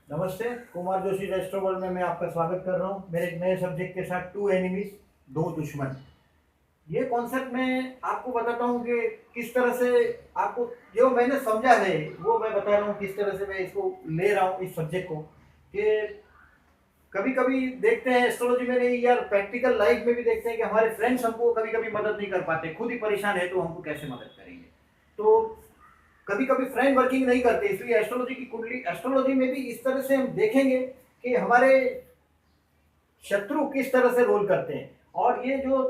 नमस्ते। Kumar Joshi resto world में मैं आपका स्वागत कर रहा हूँ मेरे एक नए सब्जेक्ट के साथ टू एनिमीज, दो दुश्मन। ये कॉन्सेप्ट मैं आपको बताता हूँ कि किस तरह से आपको जो मैंने समझा है वो मैं बता रहा हूँ, किस तरह से मैं इसको ले रहा हूँ इस सब्जेक्ट को। कि कभी कभी देखते हैं एस्ट्रोलॉजी में नहीं यार, प्रैक्टिकल लाइफ में भी देखते हैं कि हमारे फ्रेंड्स हमको कभी कभी मदद नहीं कर पाते, खुद ही परेशान है तो हमको कैसे मदद करेंगे। तो कभी कभी फ्रेंड वर्किंग नहीं करते, इसलिए एस्ट्रोलॉजी की कुंडली, एस्ट्रोलॉजी में भी इस तरह से हम देखेंगे कि हमारे शत्रु किस तरह से रोल करते हैं। और ये जो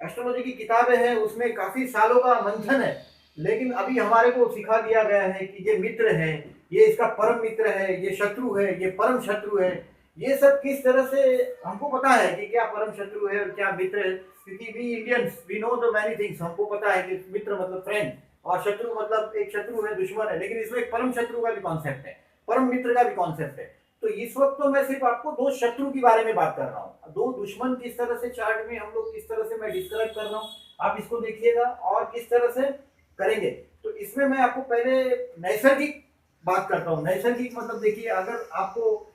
एस्ट्रोलॉजी की किताबें हैं उसमें काफी सालों का मंथन है, लेकिन अभी हमारे को सिखा दिया गया है कि ये मित्र है, ये इसका परम मित्र है, ये शत्रु है, ये परम शत्रु है। ये सब किस तरह से हमको पता है कि क्या परम शत्रु है और क्या मित्र है, क्योंकि we Indians we know the many things. हमको पता है कि मित्र मतलब फ्रेंड और शत्रु मतलब एक शत्रु है, दुश्मन है, लेकिन इसमें एक परम शत्रु का भी कॉन्सेप्ट है, परम मित्र का भी कॉन्सेप्ट है। तो इस वक्त तो मैं सिर्फ आपको दो शत्रु के बारे में बात कर रहा हूँ, दो दुश्मन किस तरह से चार्ट में हम लोग किस तरह से मैं डिस्क्राइब कर रहा हूँ, आप इसको देखिएगा और किस तरह से करेंगे। तो इसमें मैं आपको पहले नैसर्गिक बात करता हूँ। नैसर्गिक मतलब देखिए, अगर आपको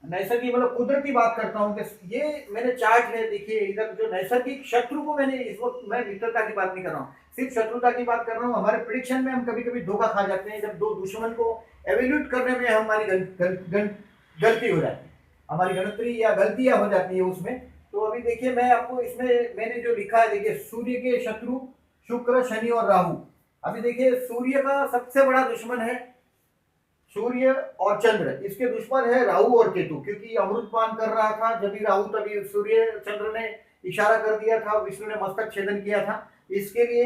नैसर्गिक मतलब कुदरती बात करता हूँ कि ये मैंने चार्ट है, देखिए इधर जो नैसर्गिक शत्रु को मैंने इस वक्त, मैं मित्रता की बात नहीं कर रहा हूँ, सिर्फ शत्रुता की बात कर रहा हूँ। हमारे प्रिडिक्शन में हम कभी कभी धोखा खा जाते हैं, जब दो दुश्मन को एवेल्यूट करने में हमारी गलती हो जाती है, हमारी गणतरी या गलतियां हो जाती है उसमें। तो अभी देखिए मैं आपको इसमें मैंने जो लिखा है, देखिए सूर्य के शत्रु शुक्र शनि और राहु। अभी देखिए सूर्य का सबसे बड़ा दुश्मन है सूर्य और चंद्र, इसके दुश्मन है राहु और केतु, क्योंकि अमृतपान कर रहा था जब भी राहु, तभी सूर्य चंद्र ने इशारा कर दिया था, विष्णु ने मस्तक छेदन किया था। इसके लिए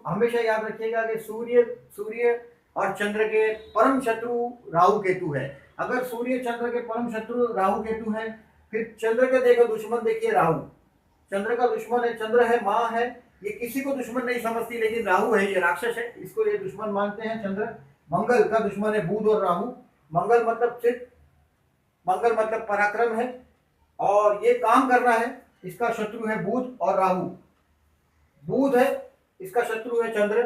हमेशा याद रखिएगा कि सूर्य सूर्य और चंद्र के परम शत्रु राहु केतु है। अगर सूर्य चंद्र के परम शत्रु राहु केतु है, फिर चंद्र के देखो दुश्मन, देखिए राहु चंद्र का दुश्मन है, चंद्र है माँ है, ये किसी को दुश्मन नहीं समझती, लेकिन राहु है ये राक्षस है, इसको ये दुश्मन मानते हैं चंद्र। मंगल का दुश्मन है बुध और राहु। मंगल मतलब सिर्फ, मंगल मतलब पराक्रम है और ये काम करना है, इसका शत्रु है बुध और राहु। बुध है, इसका शत्रु है चंद्र,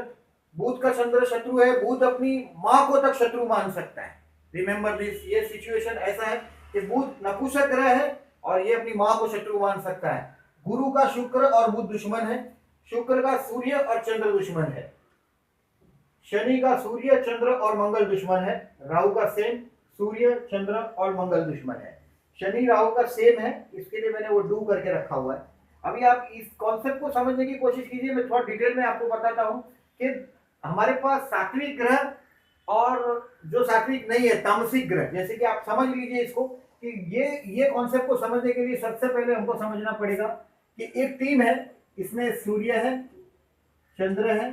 बुध का चंद्र शत्रु है, बुध अपनी माँ को तक शत्रु मान सकता है। रिमेंबर दिस, ये सिचुएशन ऐसा है कि बुध नपुंसक ग्रह है और ये अपनी माँ को शत्रु मान सकता है। गुरु का शुक्र और बुध दुश्मन है, शुक्र का सूर्य और चंद्र दुश्मन है, शनि का सूर्य चंद्र और मंगल दुश्मन है, राहु का सेम, सूर्य चंद्र और मंगल दुश्मन है। शनि राहु का सेम है, इसके लिए मैंने वो डू करके रखा हुआ है। अभी आप इस कॉन्सेप्ट को समझने की कोशिश कीजिए, मैं थोड़ा डिटेल में आपको बताता हूँ कि हमारे पास सात्विक ग्रह और जो सात्विक नहीं है, तामसिक ग्रह, जैसे कि आप समझ लीजिए इसको कि ये कॉन्सेप्ट को समझने के लिए सबसे पहले हमको समझना पड़ेगा कि एक टीम है, इसमें सूर्य है, चंद्र है,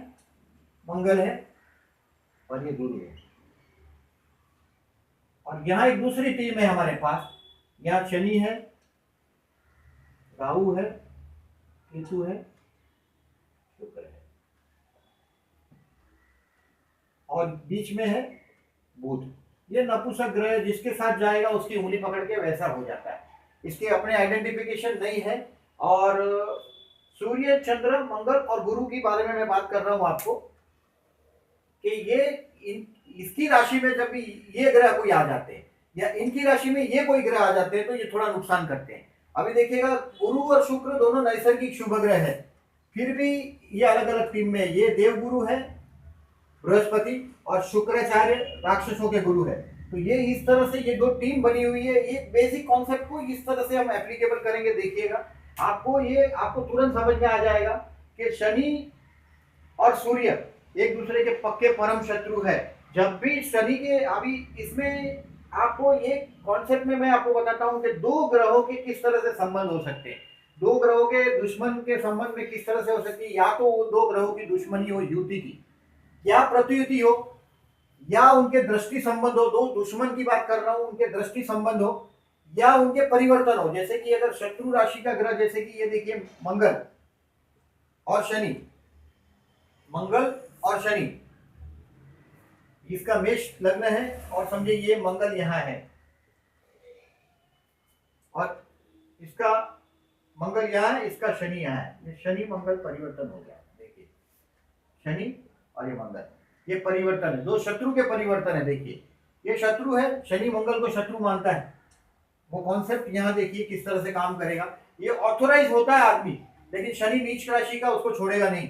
मंगल है और ये गुरु है। और यहाँ एक दूसरी टीम है हमारे पास, यहाँ शनि है, राहु है, केतु है, शुक्र है और बीच में है बुध। ये नपुंसक ग्रह, जिसके साथ जाएगा उसकी उंगली पकड़ के वैसा हो जाता है, इसके अपने आइडेंटिफिकेशन नहीं है। और सूर्य चंद्र मंगल और गुरु के बारे में मैं बात कर रहा हूं आपको कि ये इसकी राशि में जब भी ये ग्रह कोई आ जाते हैं या इनकी राशि में ये कोई ग्रह आ जाते हैं तो ये थोड़ा नुकसान करते हैं। अभी देखिएगा गुरु और शुक्र दोनों नैसर्गिक शुभ ग्रह है, फिर भी ये अलग अलग टीम में, ये देव गुरु है बृहस्पति और शुक्राचार्य राक्षसों के गुरु है। तो ये इस तरह से ये दो टीम बनी हुई है। ये बेसिक कॉन्सेप्ट को इस तरह से हम एप्लीकेबल करेंगे, देखिएगा आपको तुरंत समझ में आ जाएगा कि शनि और सूर्य एक दूसरे के पक्के परम शत्रु है। जब भी शनि के, अभी इसमें आपको ये कॉन्सेप्ट में मैं आपको बताता हूं कि दो ग्रहों के किस तरह से संबंध हो सकते हैं, दो ग्रहों के दुश्मन के संबंध में किस तरह से हो सकती है। या तो वो दो ग्रहों की दुश्मनी हो, युति की, या प्रतियुति हो, या उनके दृष्टि संबंध हो, दो दुश्मन की बात कर रहा हूं, उनके दृष्टि संबंध हो, या उनके परिवर्तन हो। जैसे कि अगर शत्रु राशि का ग्रह, जैसे कि ये देखिए मंगल और शनि, मंगल और शनि, इसका मेष लग्न है और समझिए ये मंगल यहां है और इसका मंगल यहां है, इसका शनि यहां है, ये शनि मंगल परिवर्तन हो गया। देखिए शनि और ये मंगल, ये परिवर्तन है, दो शत्रु के परिवर्तन है। देखिए ये शत्रु है, शनि मंगल को शत्रु मानता है। वो कॉन्सेप्ट यहाँ देखिए किस तरह से काम करेगा। ये ऑथोराइज होता है आदमी, लेकिन शनि नीच राशि का उसको छोड़ेगा नहीं,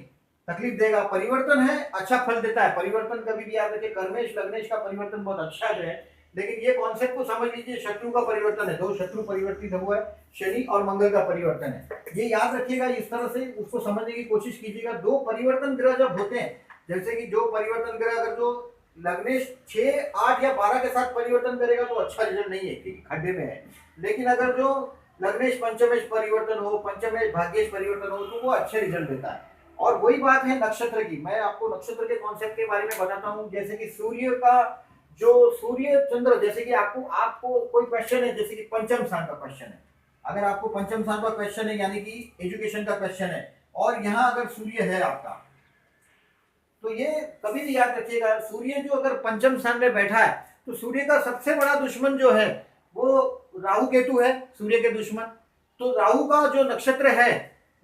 तकलीफ देगा। परिवर्तन है, अच्छा फल देता है। परिवर्तन कभी भी याद रखिए, कर्मेश लग्नेश का परिवर्तन बहुत अच्छा जो है, लेकिन ये कॉन्सेप्ट को समझ लीजिए, शत्रु का परिवर्तन है, दो शत्रु परिवर्तित हुआ है, शनि और मंगल का परिवर्तन है। ये याद रखिएगा, इस तरह से उसको समझने की कोशिश कीजिएगा। दो परिवर्तन ग्रह जब होते हैं, जैसे कि जो परिवर्तन ग्रह अगर जो लग्नेश 6, 8 या 12 के साथ परिवर्तन करेगा तो अच्छा रिजल्ट नहीं है, क्योंकि खड्डे में है। लेकिन अगर जो लग्नेश पंचमेश परिवर्तन हो, पंचमेश भाग्येश परिवर्तन हो, तो वो अच्छे रिजल्ट देता है। और वही बात है नक्षत्र की। मैं आपको नक्षत्र के कॉन्सेप्ट के बारे में बताता हूँ। जैसे कि सूर्य का जो सूर्य चंद्र, जैसे कि आपको कोई क्वेश्चन है, जैसे कि पंचम स्थान का क्वेश्चन है, अगर आपको पंचम स्थान का क्वेश्चन है यानी कि एजुकेशन का क्वेश्चन है, और यहाँ अगर सूर्य है आपका, तो ये कभी भी याद रखिएगा, सूर्य जो अगर पंचम स्थान में बैठा है, तो सूर्य का सबसे बड़ा दुश्मन जो है वो राहु केतु है, सूर्य के दुश्मन। तो राहु का जो नक्षत्र है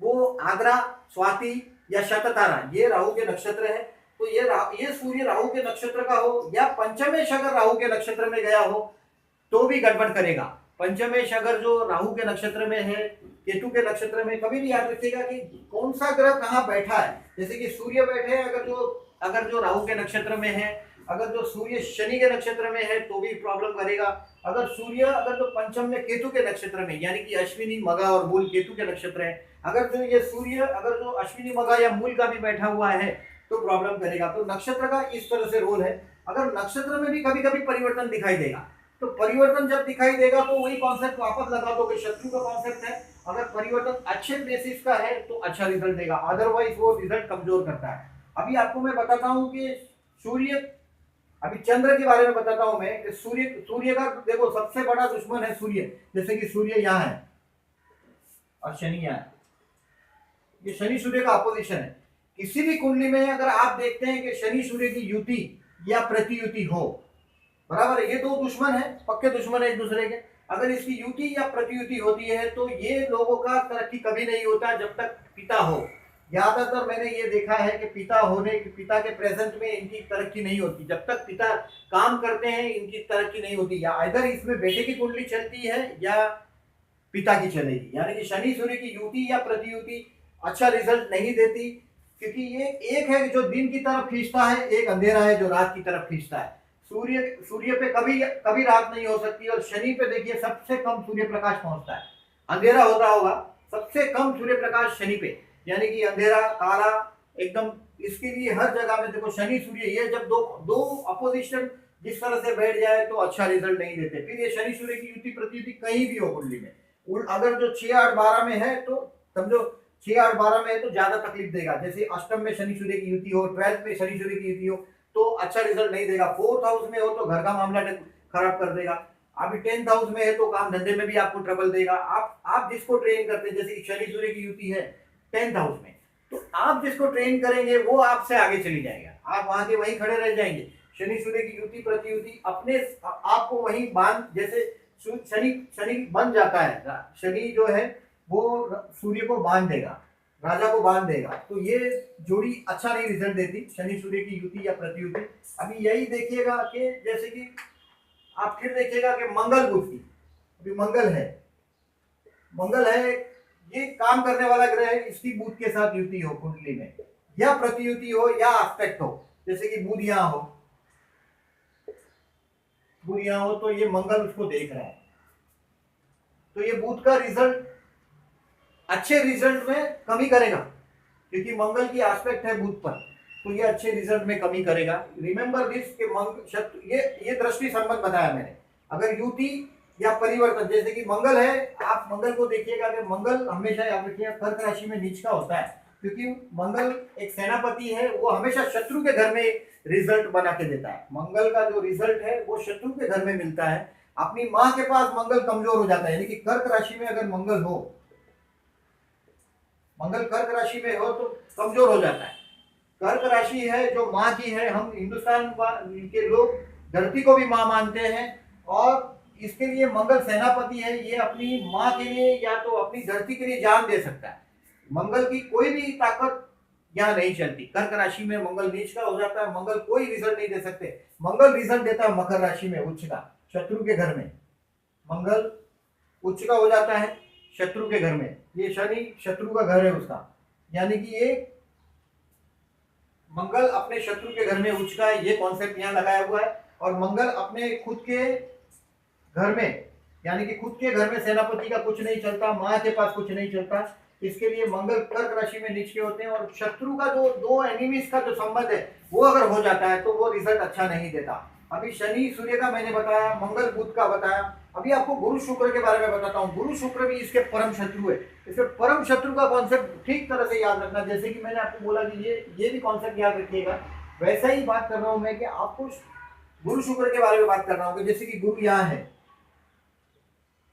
वो आद्रा, स्वाति या शततारा, ये राहु के नक्षत्र है। तो ये सूर्य राहु के नक्षत्र का हो, या पंचमेश अगर राहु के नक्षत्र में गया हो तो भी गड़बड़ करेगा। पंचमेश अगर जो राहु के नक्षत्र में है, केतु के नक्षत्र में, कभी भी याद रखिएगा कि कौन सा ग्रह कहाँ बैठा है। जैसे कि सूर्य बैठे हैं अगर जो राहु के नक्षत्र में है, अगर जो सूर्य शनि के नक्षत्र में है तो भी प्रॉब्लम करेगा। अगर जो पंचम में केतु के नक्षत्र में, यानी कि अश्विनी, मघा और मूल केतु के नक्षत्र है, अगर जो ये सूर्य अगर जो अश्विनी, मघा या मूल का भी बैठा हुआ है तो प्रॉब्लम करेगा। तो नक्षत्र का इस तरह से रोल है। अगर नक्षत्र में भी कभी कभी परिवर्तन दिखाई देगा, तो परिवर्तन जब दिखाई देगा तो वही कॉन्सेप्ट वापस लगा दो कि शत्रु का कॉन्सेप्ट है। अगर परिवर्तन अच्छे बेसिस का है तो अच्छा रिजल्ट देगा, अदरवाइज वो रिजल्ट कमजोर करता है। अभी आपको मैं बताता हूं कि सूर्य, अभी चंद्र के बारे में बताता हूं मैं कि सूर्य का देखो सबसे बड़ा दुश्मन है सूर्य। जैसे कि सूर्य यहाँ है और शनि यहाँ है, ये शनि सूर्य का अपोजिशन है। किसी भी कुंडली में अगर आप देखते हैं कि शनि सूर्य की युति या प्रतियुति हो, बराबर है, ये दो दुश्मन है, पक्के दुश्मन है एक दूसरे के। अगर इसकी युति या प्रतियुति होती है तो ये लोगों का तरक्की कभी नहीं होता जब तक पिता हो। ज्यादातर मैंने ये देखा है कि पिता के प्रेजेंट में इनकी तरक्की नहीं होती। जब तक पिता काम करते हैं इनकी तरक्की नहीं होती, या इधर इसमें बेटे की कुंडली चलती है या पिता की चलेगी। यानी कि शनि सूर्य की युति या प्रतियुति अच्छा रिजल्ट नहीं देती, क्योंकि ये एक है जो दिन की तरफ खींचता है, एक अंधेरा है जो रात की तरफ खींचता है। सूर्य पे कभी रात नहीं हो सकती, और शनि पे देखिए सबसे कम सूर्य प्रकाश पहुंचता है। अंधेरा होता होगा, सबसे कम सूर्य प्रकाश शनि पे, यानी कि अंधेरा काला एकदम। इसके लिए हर जगह में देखो शनि सूर्य, ये जब दो अपोजिशन जिस तरह से बैठ जाए तो अच्छा रिजल्ट नहीं देते। फिर ये शनि सूर्य की युति प्रतियुति कहीं भी हो कुंडली में, अगर जो 6, 8, 12 में है तो समझो 6, 8, 12 में है तो ज्यादा तकलीफ देगा। जैसे अष्टम में शनि सूर्य की युति हो, 12th में शनि सूर्य की युति हो तो अच्छा रिजल्ट नहीं देगा। 4th हाउस में हो तो घर का मामला खराब कर देगा। अभी 10th हाउस में है तो काम धंधे में भी आपको ट्रबल देगा। आप जिसको ट्रेन करते हैं, जैसे कि शनि सूर्य की युति है 10th हाउस में, तो आप जिसको ट्रेन करेंगे वो आपसे आगे चली जाएगा, आप वहां के वहीं खड़े रह जाएंगे। शनि सूर्य की युति प्रतियुति अपने आपको वहीं बांध, जैसे शनि बन जाता है, शनि जो है वो सूर्य को बांध देगा, राजा को बांध देगा। तो ये जोड़ी अच्छा नहीं रिजल्ट देती, शनि सूर्य की युति या प्रतियुति। अभी यही देखिएगा कि जैसे कि आप फिर देखिएगा कि मंगल बुध की, अभी मंगल है, ये काम करने वाला ग्रह है, इसकी बुध के साथ युति हो कुंडली में, या प्रतियुति हो या एस्पेक्ट हो, जैसे कि बुध यहाँ हो, तो ये मंगल उसको देख रहा है, तो ये बुध का रिजल्ट अच्छे रिजल्ट में कमी करेगा, क्योंकि मंगल की एस्पेक्ट है बुध पर, तो ये अच्छे रिजल्ट में कमी करेगा। रिमेंबर दिस कि ये दृष्टि संबंध बताया मैंने। अगर युति या परिवर्तन, जैसे कि मंगल है, आप मंगल को देखिएगा कि मंगल हमेशा याद रखिएगा कर्क राशि में नीच का होता है, क्योंकि मंगल एक सेनापति है, वो हमेशा शत्रु के घर में रिजल्ट बना के देता है। मंगल का जो रिजल्ट है वो शत्रु के घर में मिलता है। अपनी माँ के पास मंगल कमजोर हो जाता है, यानी कि कर्क राशि में अगर मंगल कर्क राशि में हो तो कमजोर हो जाता है। कर्क राशि है जो माँ की है, हम हिंदुस्तान के लोग धरती को भी माँ मानते हैं, और इसके लिए मंगल सेनापति है, ये अपनी माँ के लिए या तो अपनी धरती के लिए जान दे सकता है। मंगल की कोई भी ताकत यहाँ नहीं चलती। कर्क राशि में मंगल नीच का हो जाता है, मंगल कोई रिजल्ट नहीं दे सकते। मंगल रिजल्ट देता है मकर राशि में उच्च का, शत्रु के घर में। मंगल उच्च का हो जाता है शत्रु के घर में, ये शनि शत्रु का घर है उसका, यानी कि ये मंगल अपने शत्रु के घर में उच्च का है, ये कॉन्सेप्ट यहाँ लगाया हुआ है। और मंगल अपने खुद के घर में, यानी कि खुद के घर में सेनापति का कुछ नहीं चलता, माँ के पास कुछ नहीं चलता, इसके लिए मंगल कर्क राशि में नीच के होते हैं। और शत्रु का जो दो एनिमीज का जो संबंध है वो अगर हो जाता है तो वो रिजल्ट अच्छा नहीं देता। अभी शनि सूर्य का मैंने बताया, मंगल बुध का बताया, अभी आपको गुरु शुक्र के बारे में बताता हूँ। गुरु शुक्र भी इसके परम शत्रु है। इसके परम शत्रु का कॉन्सेप्ट ठीक तरह से याद रखना, जैसे कि मैंने आपको बोला कि ये भी कॉन्सेप्ट याद रखिएगा, वैसा ही बात कर रहा हूं मैं कि आपको गुरु शुक्र के बारे में बात कर रहा हूँ। जैसे कि गुरु यहाँ है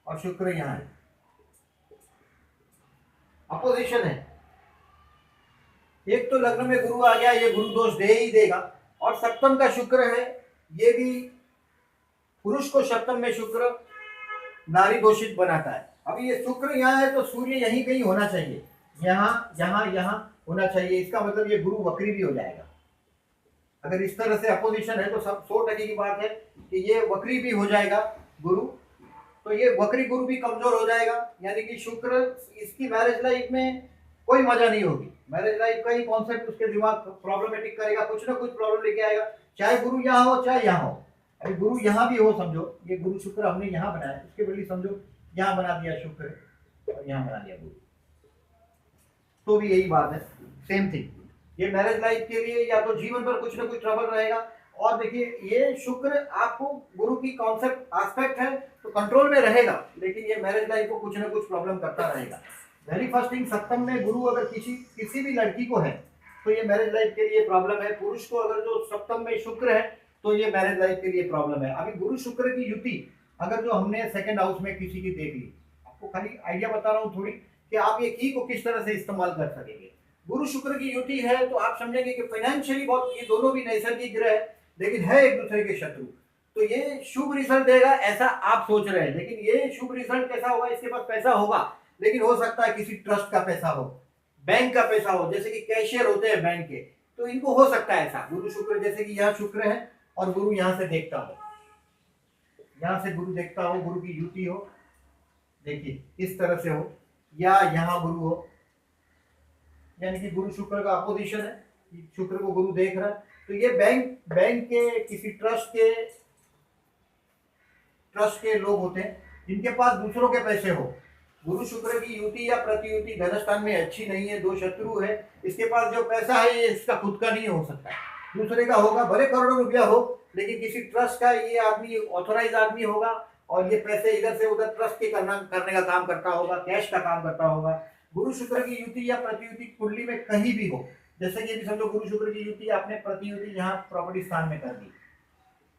और शुक्र यहाँ है, अपोजिशन है। एक तो लग्न में गुरु आ गया, ये गुरु दोष दे ही देगा। और सप्तम का शुक्र है, ये भी पुरुष को सप्तम में शुक्र नारी दोषित बनाता है। अभी ये शुक्र यहाँ है तो सूर्य यहीं कहीं होना चाहिए, यहाँ यहाँ यहाँ होना चाहिए। इसका मतलब ये गुरु वक्री भी हो जाएगा। अगर इस तरह से अपोजिशन है तो सब 100% की बात है कि ये वक्री भी हो जाएगा गुरु। तो ये वक्री गुरु भी कमजोर हो जाएगा, यानी कि शुक्र इसकी मैरिज लाइफ में कोई मजा नहीं होगी। मैरिज लाइफ का ही कॉन्सेप्ट उसके दिमाग प्रॉब्लमेटिक करेगा, कुछ ना कुछ प्रॉब्लम लेके आएगा, चाहे गुरु यहाँ हो चाहे यहाँ हो। अभी गुरु यहाँ भी हो, समझो ये गुरु शुक्र हमने यहाँ बनाया, इसके बदले समझो यहाँ बना दिया शुक्र और यहाँ बना दिया गुरु, तो भी यही बात है, सेम थिंग। ये मैरिज लाइफ के लिए या तो जीवन पर कुछ ना कुछ ट्रबल रहेगा। और देखिए ये शुक्र आपको गुरु की कॉन्सेप्ट एस्पेक्ट है तो कंट्रोल में रहेगा, लेकिन ये मैरिज लाइफ को कुछ ना कुछ प्रॉब्लम करता रहेगा। वेरी फर्स्ट थिंग, सप्तम में गुरु अगर किसी भी लड़की को है तो ये मैरिज लाइफ के लिए प्रॉब्लम है। पुरुष को अगर जो सप्तम में शुक्र है तो ये मैरिज लाइफ के लिए प्रॉब्लम है। अभी गुरु शुक्र की युति अगर जो हमने सेकंड हाउस में किसी की देख ली, आपको खाली आइडिया बता रहा हूँ थोड़ी कि आप ये की को किस तरह से इस्तेमाल कर सकेंगे। गुरु शुक्र की युति है तो आप समझेंगे कि फाइनेंशियली बहुत, ये दोनों भी नैसर्गिक ग्रह है लेकिन है एक दूसरे के शत्रु, तो ये शुभ रिजल्ट देगा ऐसा आप सोच रहे हैं। लेकिन ये शुभ रिजल्ट कैसा होगा, इसके पास पैसा होगा लेकिन हो सकता है किसी ट्रस्ट का पैसा हो, बैंक का पैसा हो, जैसे कि कैशियर होते हैं बैंक के, तो इनको हो सकता है ऐसा। गुरु शुक्र, जैसे कि यहाँ शुक्र है और गुरु यहाँ से देखता हो, यहाँ से गुरु देखता हो, गुरु की युति हो, देखिए इस तरह से हो, या यहाँ गुरु हो, यानी कि गुरु शुक्र का अपोजिशन है, शुक्र को गुरु देख रहा है, तो ये बैंक के किसी ट्रस्ट के लोग होते हैं जिनके पास दूसरों के पैसे हो। गुरु शुक्र की युति या प्रतियुति धनस्थान में अच्छी नहीं है, दो शत्रु है, इसके पास जो पैसा है ये इसका खुद का नहीं हो सकता है, दूसरे का होगा, भले करोड़ों रुपया हो लेकिन किसी ट्रस्ट का ये आदमी ऑथोराइज आदमी होगा और ये पैसे इधर से उधर ट्रस्ट के करने का काम करता होगा, कैश का काम करता होगा। गुरु शुक्र की युति या प्रतियुति कुंडली में कहीं भी हो, जैसे कि समझो गुरु शुक्र की युति आपने प्रतियुति यहाँ प्रॉपर्टी स्थान में कर दी,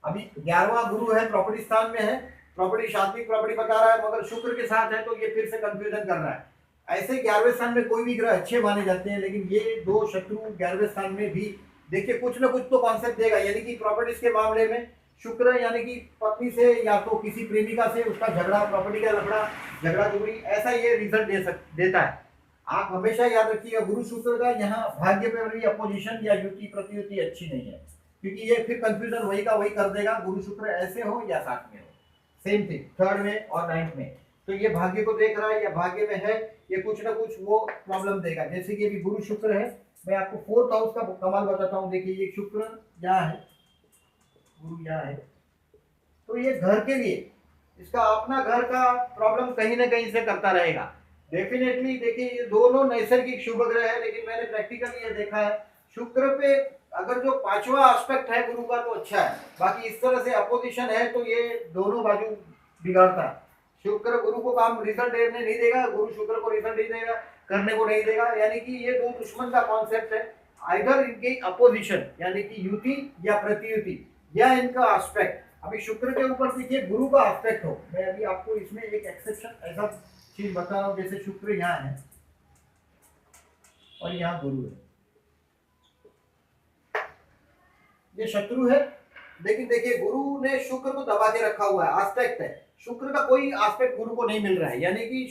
अभी 11वां गुरु है प्रॉपर्टी स्थान में है, प्रॉपर्टी सात्विक प्रॉपर्टी बता रहा है मगर शुक्र के साथ है तो ये फिर से कंफ्यूजन कर रहा है। ऐसे 11वें स्थान में कोई भी ग्रह अच्छे माने जाते हैं लेकिन ये दो शत्रु 11वें स्थान में भी देखिए कुछ ना कुछ तो कॉन्सेप्ट देगा, यानी कि प्रॉपर्टीज के मामले में शुक्र, यानी कि पत्नी से या तो किसी प्रेमिका से उसका झगड़ा, प्रॉपर्टी का लफड़ा, झगड़ा झुगड़ी, ऐसा ये रिजल्ट देता है। आप हमेशा याद रखिएगा गुरु शुक्र का यहाँ भाग्य में भी अपोजिशन या युति प्रतियुति अच्छी नहीं है, क्योंकि ये फिर कंफ्यूजन वही का वही कर देगा, गुरु शुक्र ऐसे हो या साथ में हो, सेम थिंग 3rd में और 9th में। तो ये भाग्य को देख रहा है या भाग्य में है, ये कुछ ना कुछ वो प्रॉब्लम देगा। जैसे कि अभी गुरु शुक्र है, मैं आपको 4th हाउस का कमाल बताता हूँ। देखिए ये शुक्र यहाँ है, गुरु यहाँ है, तो ये घर के लिए इसका अपना घर का प्रॉब्लम कहीं ना कहीं से करता रहेगा डेफिनेटली। देखिए ये दोनों नैसर्गिक शुभ ग्रह है लेकिन मैंने प्रैक्टिकली ये देखा है शुक्र पे अगर जो 5वां एस्पेक्ट है गुरु का तो अच्छा है, बाकी इस तरह से अपोजिशन है तो ये दोनों बाजू बिगाड़ता है। शुक्र गुरु को काम रिजल्ट देने नहीं देगा, गुरु शुक्र को रिजल्ट नहीं देगा, करने को नहीं देगा, यानी कि ये दो दुश्मन का कॉन्सेप्ट है। आइदर इनकी अपोजिशन यानी कि युति या प्रतियुति या इनका एस्पेक्ट। अभी शुक्र के ऊपर देखिए गुरु का एस्पेक्ट हो, मैं अभी आपको इसमें एक एक्सेप्शन ऐसा चीज बता रहा हूं, जैसे शुक्र यहाँ है और यहाँ गुरु है, ये शत्रु है लेकिन देखिए गुरु ने शुक्र को दबा के रखा हुआ है, एस्पेक्ट है, शुक्र का कोई एस्पेक्ट गुरु को नहीं मिल रहा है, यानी कि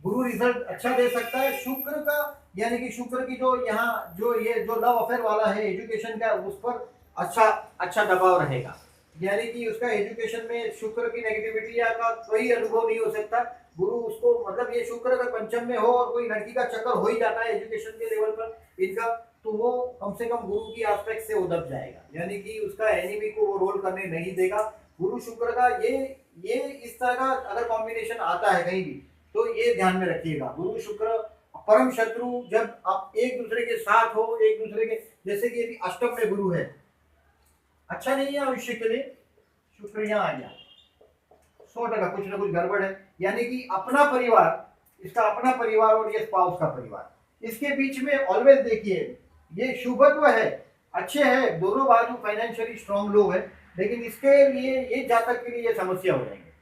गुरु रिजल्ट अच्छा दे सकता है। शुक्र का यानी कि शुक्र की जो यहाँ जो ये जो लव अफेयर वाला है एजुकेशन का, उस पर अच्छा अच्छा दबाव रहेगा। यानी कि उसका एजुकेशन में शुक्र की नेगेटिविटी या का कोई अनुभव नहीं हो सकता। गुरु उसको मतलब ये शुक्र अगर पंचम में हो और कोई लड़की का चक्कर हो ही जाता है एजुकेशन के लेवल पर इनका, तो वो कम से कम गुरु की आस्पेक्ट से उदब जाएगा, यानी कि उसका एनिमी को वो रोल करने नहीं देगा। गुरु शुक्र का ये इस तरह का अगर कॉम्बिनेशन आता है कहीं भी, तो ये ध्यान में रखिएगा। गुरु शुक्र परम शत्रु, जब आप एक दूसरे के साथ हो, एक दूसरे के, जैसे कि अभी अष्टम में गुरु है, अच्छा नहीं है भविष्य के लिए। शुक्र यहाँ आ गया, 100% कुछ ना कुछ गड़बड़ है। यानी कि अपना परिवार, इसका अपना परिवार और ये स्पाउस का परिवार, इसके बीच में ऑलवेज देखिए ये शुभत्व है, अच्छे हैं दोनों बाजू, फाइनेंशियली स्ट्रांग लोग हैं, लेकिन इसके लिए ये जातक के लिए ये समस्या हो जाएंगे।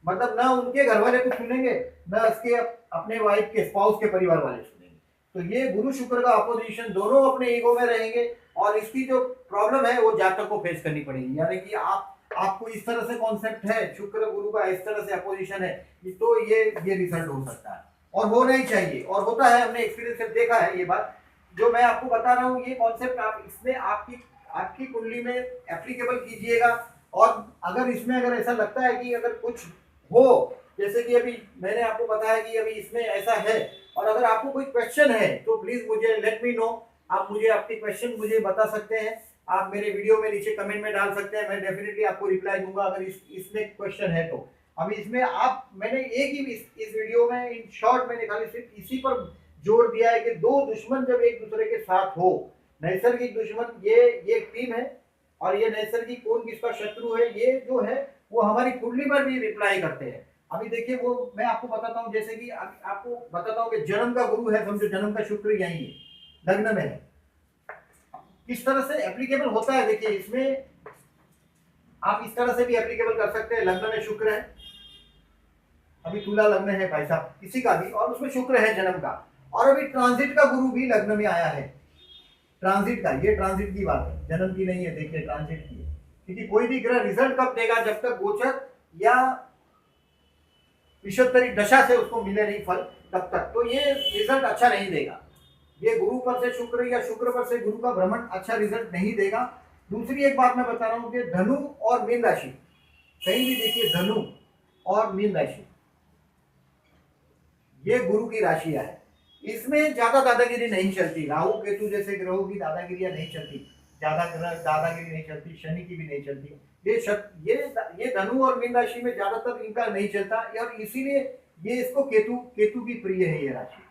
मतलब ना उनके घर वाले कुछ सुनेंगे, ना इसके अपने वाइफ के स्पाउस के परिवार वाले सुनेंगे। तो ये गुरु शुक्र का अपोजिशन, दोनों अपने ईगो में रहेंगे और इसकी जो प्रॉब्लम है वो जातक को फेस करनी पड़ेगी। यानी कि आपको इस तरह से कॉन्सेप्ट है, शुक्र गुरु का इस तरह से अपोजिशन है, तो ये रिजल्ट हो सकता है और होना ही चाहिए और होता है। हमने एक्सपीरियंस से देखा है ये बात जो मैं आपको बता रहा हूँ। ये कॉन्सेप्ट आप इसमें आपकी आपकी कुंडली में एप्लीकेबल कीजिएगा। और अगर इसमें अगर ऐसा लगता है कि अगर कुछ हो, जैसे कि अभी मैंने आपको बताया कि अभी इसमें ऐसा है, और अगर आपको कोई क्वेश्चन है तो प्लीज मुझे लेट मी नो। आप मुझे आपके क्वेश्चन मुझे बता सकते हैं, आप मेरे वीडियो में नीचे कमेंट में डाल सकते हैं, मैं डेफिनेटली आपको रिप्लाई दूंगा अगर इसमें क्वेश्चन है तो। अभी इसमें आप मैंने एक ही इस वीडियो में इन शॉर्ट मैंने खाली सिर्फ इसी पर जोर दिया है कि दो दुश्मन जब एक दूसरे के साथ हो, नैसर्गिक दुश्मन ये एक टीम है, और ये नैसर्गिक कौन किसका शत्रु है ये जो है वो हमारी कुंडली पर भी रिप्लाई करते हैं। अभी देखिए वो मैं आपको बताता हूँ, जैसे कि आपको बताता हूँ कि जन्म का गुरु है, समझो जन्म का शुक्र यही है, लग्न में है, किस तरह से एप्लीकेबल होता है। देखिए इसमें आप इस तरह से भी एप्लीकेबल कर सकते हैं। लग्न में शुक्र है, अभी तुला लग्न है भाई साहब किसी का भी, और उसमें शुक्र है जन्म का, और अभी ट्रांजिट का गुरु भी लग्न में आया है, ट्रांजिट का, ये ट्रांजिट की बात है, जन्म की नहीं है, देखिए ट्रांजिट की है। क्योंकि कोई भी ग्रह रिजल्ट कब देगा, जब तक गोचर या विषुवत्तरी दशा से उसको मिले नहीं फल, तब तक तो ये रिजल्ट अच्छा नहीं देगा। ये गुरु पर से शुक्र या शुक्र पर से गुरु का भ्रमण अच्छा रिजल्ट नहीं देगा। दूसरी एक बात मैं बता रहा हूं कि धनु और मीन राशि, कहीं भी देखिए धनु और मीन राशि, ये गुरु की राशियां है, इसमें ज्यादा दादागिरी नहीं चलती। राहु केतु जैसे ग्रहों की दादागिरियां नहीं चलती, ज्यादा दादागिरी नहीं चलती, शनि की भी नहीं चलती। ये धनु और मीन राशि में ज्यादातर इनका नहीं चलता, और इसीलिए ये इसको केतु केतु की प्रिय है ये राशि।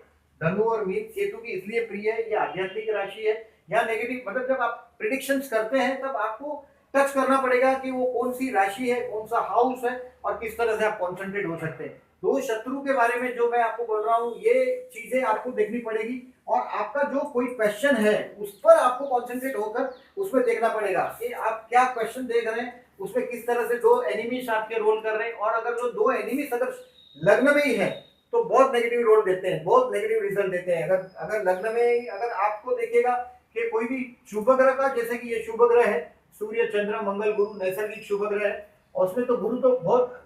धनु और मीन केतु की इसलिए प्रिय है, ये आध्यात्मिक राशि है। यहाँ नेगेटिव मतलब जब आप प्रिडिक्शंस करते हैं तब आपको टच करना पड़ेगा कि वो कौन सी राशि है, कौन सा हाउस है, और किस तरह से आप कॉन्सेंट्रेट हो सकते हैं। तो शत्रु के बारे में जो मैं आपको बोल रहा हूँ, ये चीजें आपको देखनी पड़ेगी, और आपका जो कोई क्वेश्चन है उस पर आपको कॉन्सेंट्रेट होकर उसमें देखना पड़ेगा कि आप क्या क्वेश्चन देख रहे हैं, उसमें किस तरह से दो एनिमीज आपके रोल कर रहे हैं। और अगर जो दो एनिमीज अगर लग्न में ही है तो बहुत नेगेटिव रोल देते हैं, बहुत नेगेटिव रिजल्ट देते हैं। अगर लग्न में अगर आपको देखेगा कि कोई भी शुभ ग्रह का, जैसे कि ये शुभ ग्रह है, सूर्य चंद्र मंगल गुरु नैसर्गिक शुभ ग्रह है, और उसमें तो गुरु तो बहुत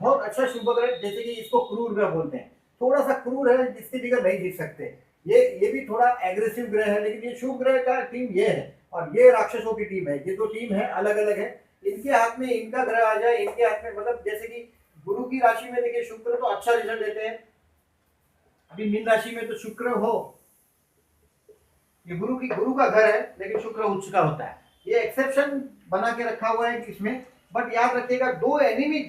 बहुत अच्छा शुभ ग्रह, जैसे कि इसको क्रूर ग्रह बोलते हैं, थोड़ा सा क्रूर है जिसके बिगड़ नहीं जीत सकते। ये भी थोड़ा एग्रेसिव ग्रह है, लेकिन ये शुभ ग्रह का टीम ये है, और ये राक्षसों की टीम है। ये दो टीम है अलग अलग है, इनके हाथ में इनका ग्रह आ जाए, इनके हाथ में मतलब जैसे कि गुरु की राशि में देखिए शुक्र तो अच्छा रिजल्ट देते हैं। अभी मीन राशि में तो शुक्र हो, ये गुरु का घर है, लेकिन शुक्र उच्च का होता है, ये एक्सेप्शन बना के रखा हुआ है इसमें। बट याद रखिएगा दो एनिमी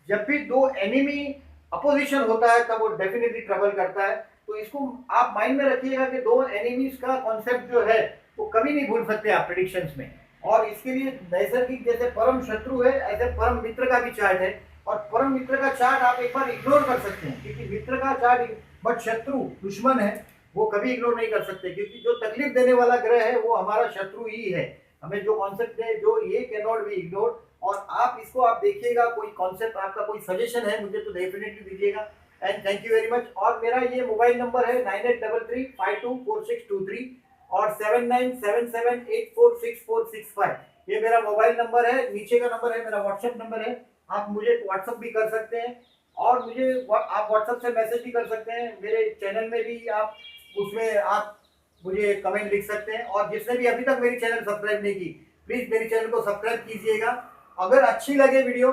जब भी दो एनिमी अपोजिशन होता है तब वो डेफिनेटली ट्रबल करता है। तो इसको आप माइंड में रखिएगा कि दो एनिमीज का कॉन्सेप्ट जो है वो कभी नहीं भूल सकते आप प्रेडिक्शंस में। और इसके लिए नैसर्गिक जैसे परम शत्रु है, ऐसे परम मित्र का भी चार्ट है, और परम मित्र का चार्ट आप एक बार इग्नोर कर सकते हैं, क्योंकि मित्र का चार्ट, बट शत्रु दुश्मन है वो कभी इग्नोर नहीं कर सकते, क्योंकि जो तकलीफ देने वाला ग्रह है वो हमारा शत्रु ही है। हमें जो कॉन्सेप्ट है जो ये कैन नॉट बी इग्नोर्ड। और आप इसको आप देखिएगा, कोई कॉन्सेप्ट आपका कोई सजेशन है मुझे तो डेफिनेटली दीजिएगा। And thank you very much. और मेरा ये मोबाइल नंबर है 9833524623 और 7977846465, ये मेरा मोबाइल नंबर है। नीचे का नंबर है मेरा व्हाट्सएप नंबर है, आप मुझे व्हाट्सएप भी कर सकते हैं। और मुझे आप व्हाट्सएप से मैसेज भी कर सकते हैं, मेरे चैनल में भी आप उसमें आप मुझे कमेंट लिख सकते हैं। और जिसने भी अभी तक मेरी चैनल सब्सक्राइब नहीं की, प्लीज़ मेरी चैनल को सब्सक्राइब कीजिएगा। अगर अच्छी लगे वीडियो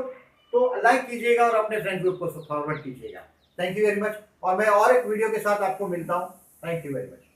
तो लाइक कीजिएगा और अपने फ्रेंड ग्रुप को फॉरवर्ड कीजिएगा। थैंक यू वेरी मच, और मैं और एक वीडियो के साथ आपको मिलता हूँ। Thank you very much.